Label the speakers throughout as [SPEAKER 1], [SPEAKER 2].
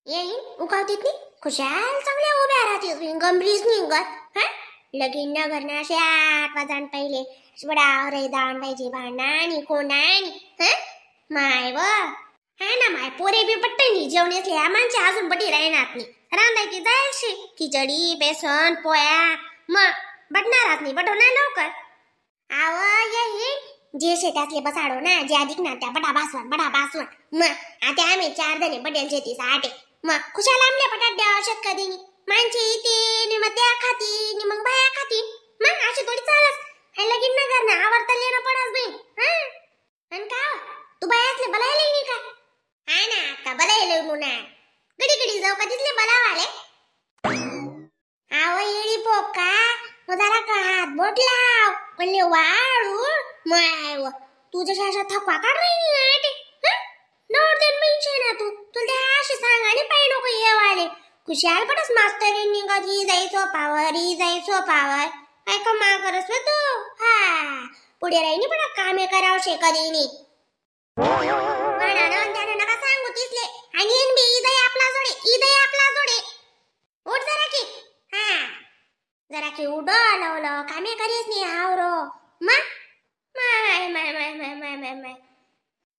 [SPEAKER 1] येईन उकावतीत नी खुशाल चांगल्या उभ्या राहते गंभीर निघत हा लगीन न भरणं असे 8 वाजता पहिले बडावर दाण पाहिजे भांडाणी कोणानी हा माय व हा ना माय पोरे बी पट्टणी जेवणेसले आमांचे अजून बटी राहणार नाही रांधायची जायची खिचडी बेसन पोया मग बटणारात नाही बटवणार लवकर आव येईन जे शेतातले बसाडो ना जे अधिक ना त्या बडा बासवण मग आता आम्ही 4 जणी बड्यांचे ती 8 मग खुशाल आमल्या पटात द्यावा शेतकरी माणसे येते मग त्या खाती मग बाया खाती मग अशी थोडी चालत हे लगीन न करणं आवडता लेणं पडस बाई हा आणि का तू बायातले बलायला नाही का हा ना आता बलायला मुना गडी जाऊ का तिथले बलावाले आव येडी पोका मग जरा का हात बोट लाव म्हणले वाळू माय तुझ्या शाशा थकवा काढ राहिली नवरदेन म्हणजे ना तू तुला अशी सांग आणि पाय नको येवाले खुशाल पडस मास्तरींनी कधी जायचो पावर काय कमा करस तू हा पुढे राहिनी पण कामे करावशे कधी नी त्याने नका सांगू तिसले आणि एन बी इदय आपला जोडे उठ जरा की हा जरा की उडवलं कामे करीस नी आवरो माय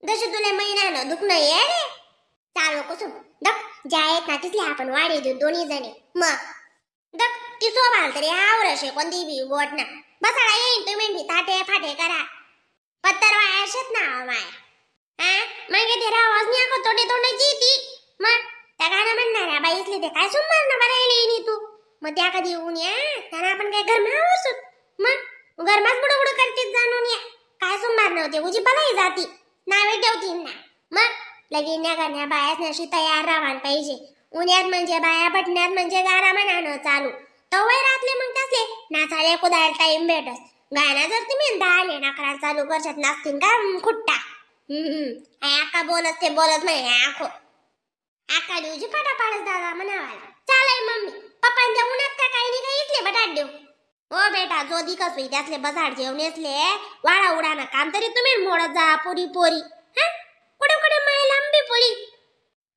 [SPEAKER 1] जसे तुला महिन्यानं दुखणं ये रे चालू कुसुम दक जायत ना तिथले आपण वाढी देऊ दोन्ही जणी मग दक ती सोबाल तरी आवरशे कोणती बी बोट ना बसाडा येईन तुम्ही बी ताटे फाटे करा पत्तर वायाशेत ना माय हा मग ते रावाज नाही ako तोंडाची ती मग त्या गाणं म्हणणाऱ्या बाईसले ते काय सुमार ना बरायला येईन तू मग त्या कधी येऊन या त्यांना आपण काय घर मावसूत मग घरमाच बुडबुड करतीच जाणून या काय सुमार नव्हते उजी पलाई जाती नावे ठेवतील ना मग लगीन करण्या बायाच नशी तयार राहायला पाहिजे उन्यात म्हणजे बाया पटण्यात म्हणजे गारा म्हणानं चालू तवय रातले मग तसले नाचाले कुदायला टाइम भेटस गाणं जर तुम्ही 10 लेणा करायला चालू करशात नाचतील का खुट्टा आका बोलत म्हणे आखो आका दिवशी फटाफाडच दादा म्हणावाला चालय मम्मी पप्पांच्या उन्हात का काही नाही काही इथले बटाट देऊ ओ बेटा जो दिकस होई त्यातले बसाड जेवणेसले वाळा उडाना काम तरी तुम्ही मोडत जा पोरी हा कुठे माय लांबी पोळी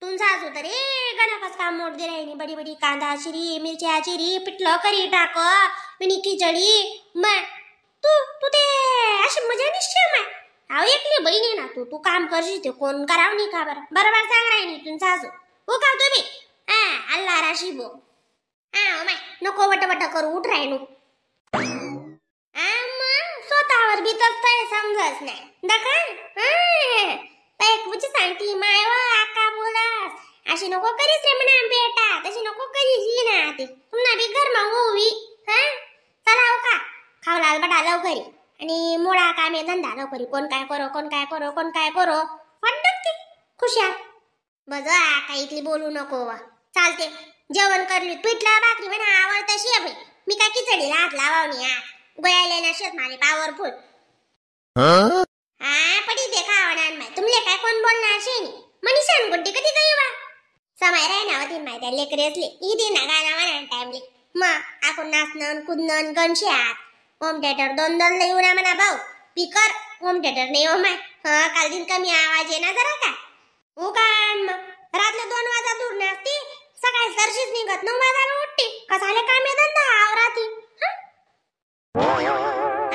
[SPEAKER 1] तुमचा असो तरी गणकच काम मोड दे राहिनी बडी कांदा चिरी मिरच्या चिरी पिठलं करी टाक मिनी खिचडी मग तू ते अशी मजा निश्चय माय आव एकली बहिणी ना तू काम करशील ते कोण कराव नाही का बरोबर सांग राहिनी तुमचा असो हो का तुम्ही हा अल्ला राशी बो हा माय नको वट करू उठ राहिनू स्वतःवर बी तसं समजत नाही दखा पैकूची सांगती माय व आका बोलास अशी नको करीस रे म्हणा बेटा तशी नको करीस ही ना ते पुन्हा बी घर मग होवी हा चला हो का खावलाल बटा लवकरी आणि मोळा कामे धंदा लवकरी कोण काय करो वाटत ते खुशाल बज आका इथली बोलू नको वा चालते जेवण करली पिठला भाकरी म्हणा आवडतं शेब मी काय खिचडीला हात लावणी गोयाले ना शेत मारे पॉवरफुल हा पडी ते खावणार माय तुमले काय कोण बोलणार शेनी मनीषान गुड्डी कधी गई वा समय राहना होती माय त्या लेकरेसले इदी ना गाणं म्हणा टाइमले मग आपण नाचणं कुदणं गणशे हात होम थिएटर 2 लई उडा म्हणा भाऊ स्पीकर होम थिएटर नाही हो माय हा काल दिन कमी आवाज आहे ना जरा का हो का मग रात्री 2 वाजता दूर नसती सकाळी सरशीच निघत 9 वाजता उठते कसाले कामे धंदा आवराती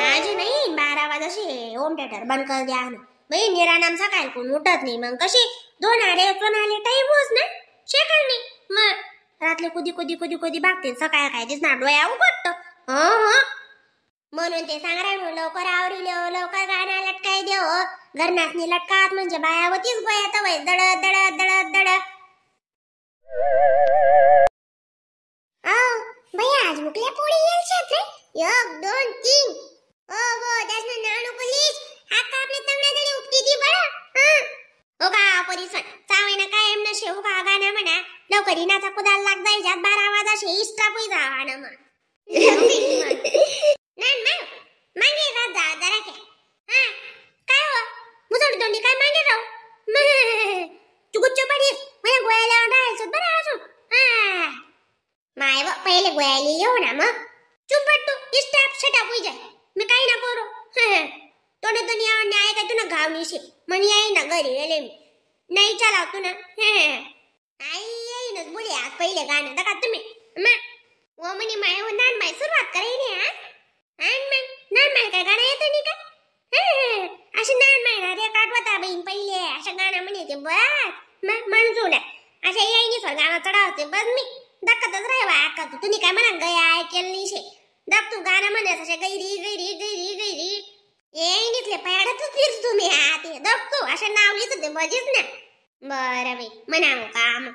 [SPEAKER 1] आज नाही 12 वाजता होम थिएटर बंद कर द्या बाई निरानाम सकाळी कोण उठत नाही मग कशी 2 आले टाइम होस ना शेकल नाही मग रात्री कुदी भागते सकाळी काय दिसणार डोळ्या उघडत म्हणून ते सांग राहिलो लवकर आवरिले लवकर गाणं लटकाय देव घरनासनी लटकात म्हणजे बायावतीच गोयात वय दड भैया आज मुकल्या पोळी येईल क्षेत्र 1 2 3 ओ गो त्यासनं नाणू पोलीस आका आपले तंगड्या जरी उपटी दी बडा ओ का परिसन चावेना काय एम नशे ओ का गाणं म्हणा लवकर नाचा कुदाल लाग जायच्यात 12 वाजाशे इष्टा पै जावाना मग नाही मागे राजा जरा के हा काय हो मुसळ दोंडी काय मागे राव चुगुच्च पडी मला गोयाला राहायचं बरं अजून हा माय व पहिले गोयाली येऊ ना मग चुप तू स्टॉप शट अप होई जाय मी काही ना करू तोंडातून यावं नाही काय तुला घाव निशे म्हण येई ना घरी गेले मी नाही चला तू ना आई येईनच बोली आज पहिले गाणं दाखा तुम्ही वो म्हणे माय हो नान माय सुरुवात करायनी आणि मग नान माय काय गाणं येतं नाही का अशी नान माय ना रे काढवता बहीण पहिले अशा गाणं म्हणे ते बस म्हणजू ना अशा येईनी सर गाणं चढावते बस मी दाखतच राहावा अक्का तू तुम्ही काय म्हणा गया ऐकेल निशे दाख तू गाणं म्हणत अशा गैरी गैरी गैरी गैरी येईनीतले पायाडतच फिरस तुम्ही ते दाख तू अशा नावलीच ते मजेच ना बरं बाई म्हणावं काम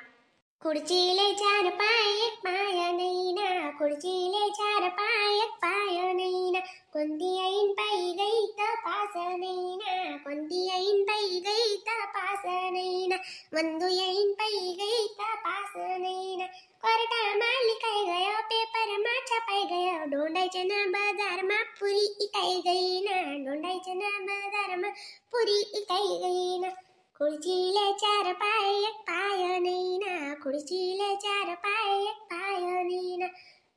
[SPEAKER 1] खुर्चीले चार पाय एक पाय नाही ना खुर्चीले चार पाय एक पाय नाही ना कोणती ऐन पायी गई तपास नाही ना कोणती ऐन पायी गई तपास नाही ना वंदू ऐन पायी गई तपास नाही ना कोर्टा माली काय गयो पेपर मा छपाई गयो ढोंडायचे ना बाजार मा पुरी इकाई गई ना ढोंडायचे ना बाजार मा पुरी इकाई गई ना खुर्चीले चार पाय एक पाय नाही ना खुर्चीले चार पाय एक पाय नाही ना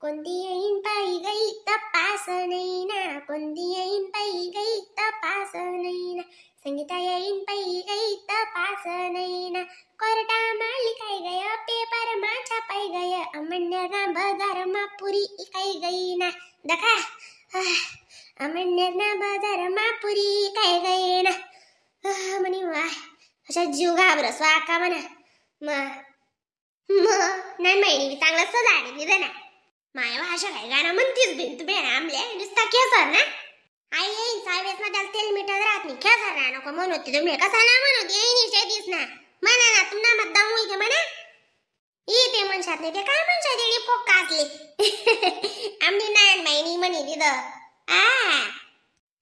[SPEAKER 1] कोणती ऐन पायी गई तपास नाही ना कोणती ऐन पायी गई तपास नाही ना संगीता ऐन पायी गई तपास नाही ना कोर्टा माली काय गया पेपर मा छपाई गया अमन्य ना बाजार मा पुरी इकाई गई ना देखा अमन्य ना बाजार मा पुरी इकाई गई ना म्हणे वाह अशा जीव घाबर स्वाका म्हणा नाही माहिती चांगला सजाडे मी ना माय भाषा काय गाणं म्हणतीस बिन तू बेन आमले नुसता केसर ना आई येईन सावेस ना त्याला तेल मिठा राहत नाही केसर ना नको म्हणत तुम्ही कसा ना म्हणत येईन शेतीस ना म्हणा ना तुमना मत दामू के म्हणा येते म्हणशात नाही ते काय म्हणशात येणी फोक कासले आमनी नायन माहिनी म्हणे तिथं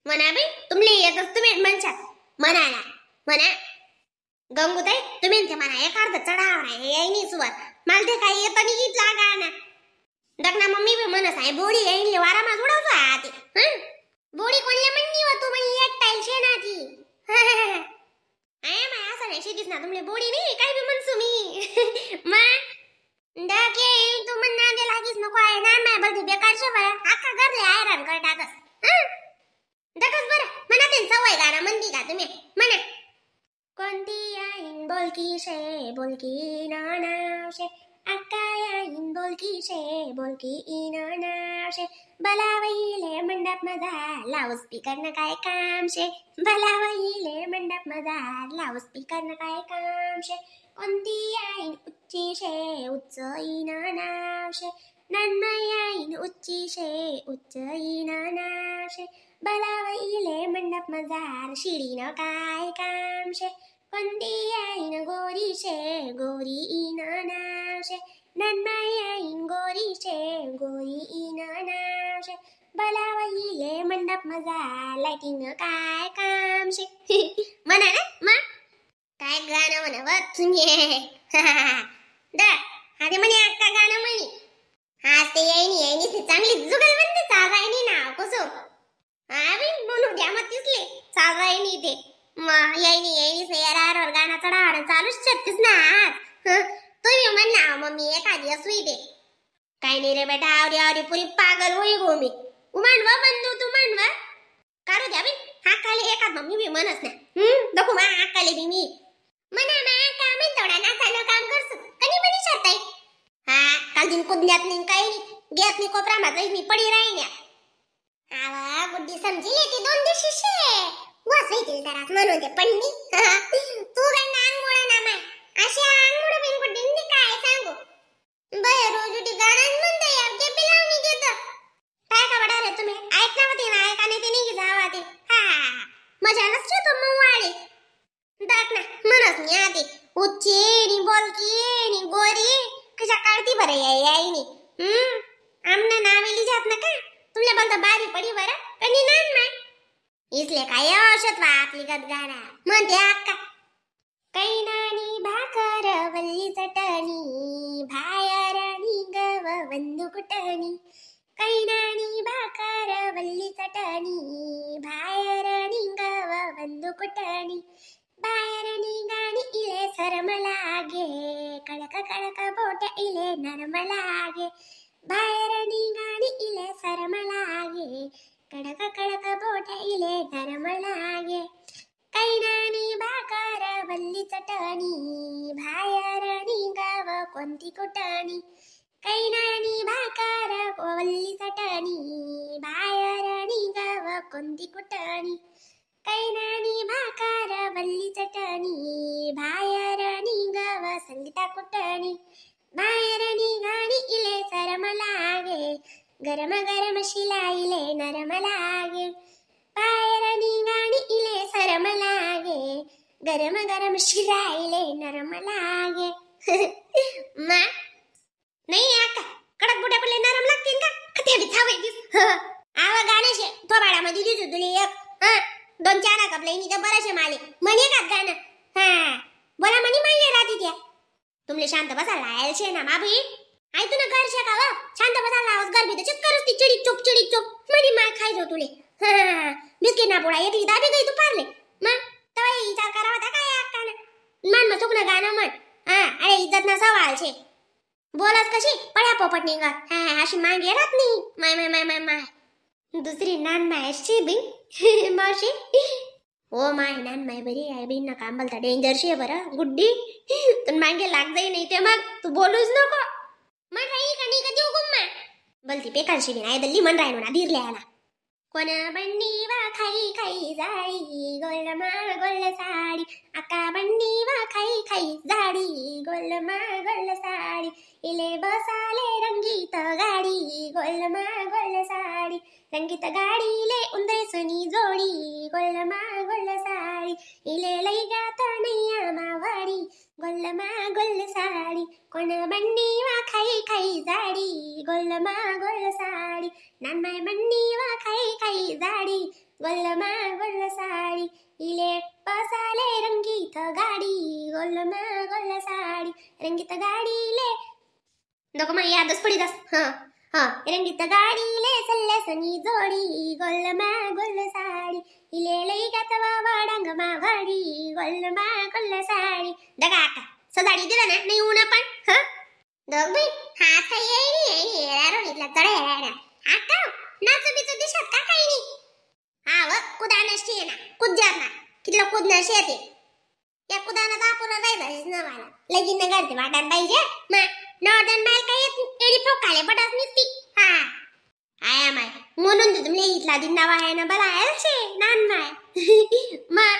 [SPEAKER 1] म्हणा बाई तुमले येतच तुम्ही म्हणशात म्हणा ना म्हणा गंगूताई तुम्ही ते म्हणा एक अर्ध चढाव नाही येईनी सुवर मला ते काही येत नाही जागा ना दगना मम्मी बी म्हणस आहे बोडी येईन वारा मा उडवतो आते बोडी कोणले म्हणनी व तू म्हणी एक टाईल शेना ती आय माय असं नाही शेतीस ना तुमले बोडी नाही काय बी म्हणसू मी मग डाके तू म्हण ना दे लागीस नको आहे ना माय बलती बेकार शेवा अख्खा घरले आयरन कर टाकस दकस बरं म्हणा ते सवय गाणं म्हणती का तुम्ही म्हणा कोणती आईन बोलकी नानाशे अक्का आईन बोलकी नानाशे बलावईले मंडप मजा लाव स्पीकर न काय काम शे बलावईले मंडप मजा लाव स्पीकर न काय काम शे कोणती आईन उच्च नानाशे नन्मय आईन उच्च नानाशे बलावईले मंडप मजार शिडी न काय काम शे कोणती आईन गोरी नानाशे नन्मय आईन गोरी नानाशे बलावईले मंडप मजार लाईटिंग काय काम शे म्हणा ना मग काय गाणं म्हणावं तुम्ही अरे म्हणे अक्का गाणं म्हणे हा ते येईनी चांगली जुगलबंदी चागायनी नाव कसं आवी म्हणू द्या मग तिसले चागायनी ते मग येईनी सेरार गाणं चढावणं चालूच शकतेस ना तुम्ही म्हणला मम्मी एखादी असू दे काय नाही रे बेटा आवरी पुरी पागल होई गो मी उमांडवा बंधू तू मांडवा काढू द्या बी हाकाले एखाद मम्मी बी म्हणस ना दखू मा हाकाले बी मी म्हणा मा का म्हण तेवढा नाचानं काम करस कधी म्हणी शरताई काल दिन कुदण्यात नाही काही नाही घेत नाही कोपरा माझा मी पडी राहिल्या आवा गुड्डी समजी येते दोन दिवशी शे बस येतील जरा म्हणून ते पडली तू काय अंगमुळा ना माय अशी अंगमुळा बिन गुड्डी काय सांगू बय रोज उठी गाणं म्हणते यार ते पिलावणी देत काय का बडा रे तुम्ही ऐक ना होते ना ऐका नाही ते निघी जावा ते मजा नसते तो मवाळी दाख ना म्हणस मी आधी उच्ची नी बोलकी नी गोरी कशा काढती बरं यायनी आमना नावेली जात ना का तुमले बोलता बारी पडी बरं कनी नान माय इसले काय औषध वाकली गत गाणा म्हणते अक्का काही नानी भाकर वल्ली चटणी भायर आणि गव बंदू कुटणी काही नानी भाकर वल्ली चटणी भायर आणि गव बंदू कुटणी बाहेर निघाणी इले सरम लागे कडक कडक बोट इले नरम लागे बाहेर निघाणी इले सरम लागे कडक कडक बोट इले नरम लागे सटाणी बाहेर निघाव कोणती कुटाणी कैनानी भाकार वल्ली सटाणी बाहेर निघाव कोणती कुटाणी कैनानी भाकार वल्ली चटणी बाहेर निघाव संगीता कुटाणी बाहेर निघाणी इले सरम लागे गरम गरम शिलाईले नरम लागे बाहेर निघाणी इले सरम लागे गरम गरम शिलाईले नरम लागे मा नाही आका कडक बुड्या पडले नरम लागतील का ते बी थांबायचीस आवा गाण्याशे थोबाडामध्ये दिसू तुले एक दोन चार कपले मी तर बरेचसे माले म्हणे का गाणं बोला म्हणे माहिती राहते त्या तुमले शांत बसा लायलशे ना माभी आई तू ना घर शे का शांत बसा लावस घर भी तचीच करस ती चिडी चुप म्हणे माय खायचो तुले बिस्किट ना पोळा एकली दाबी गई तू पारले मग तवा विचार करावा था काय अक्कानं मन मग चुकणं गाणं म्हण अरे इज्जत ना सवाल छे बोलस कशी पड्या पोपट निघत अशी मागे राहत नाही माय माय माय माय माय दुसरी नान मायशी बी मावशी ओ माय नान माय बरी आहे बी नका बोलता डेंजर शे बरं गुड्डी तुम मागे लाग जाई नाही ते मग तू बोलूच नको मन राही का नाही का देऊ गुम्मा बोलती पेकांशी बी नाही दल्ली मन राहिलो ना धीरले आला कोण बंडी वा खाई खाई जाळी गोल मा गोल साडी आका बंडी वा खाई खाई जाडी गोल मा गोल साडी इले बसाले रंगीत गाडी गोल मा गोल साडी रंगीत गाडीले उंदरे सुनी जोडी गोल मा गोल साडी इले लई गात नैया मावाडी गोल मा गोल साडी कोण बंडी वा खाई खाई जाडी गोल मा गोल साडी नान माय बंडी वा खाई खाई जाडी गोल मा गोल साडी इले बसाले रंगीत गाडी गोल मा गोल साडी रंगीत गाडीले नको मग यादच पडी दस रंगीत गाडीले सल्ले सनी जोडी गोल मा गोल साडी इले लई गातवा वाडांग मा वाडी गोल मा गोल साडी दगा आता सजाडी दिला ना नाही ऊन पण दोघ बाई हात येई रोडीतला चढ आता नाच बिच दिसत का काही नाही व कुदाना शे ना कुद्यात ना कितलं कुदना शेते या कुदाना दापून राहिलाच ना मला लगीन न करते वाटात पाहिजे नॉर्दन माल काय एडी फोकाले पटास निसती आया माय म्हणून तुमले इथला दिनावा आहे ना बला आहे शे नान माय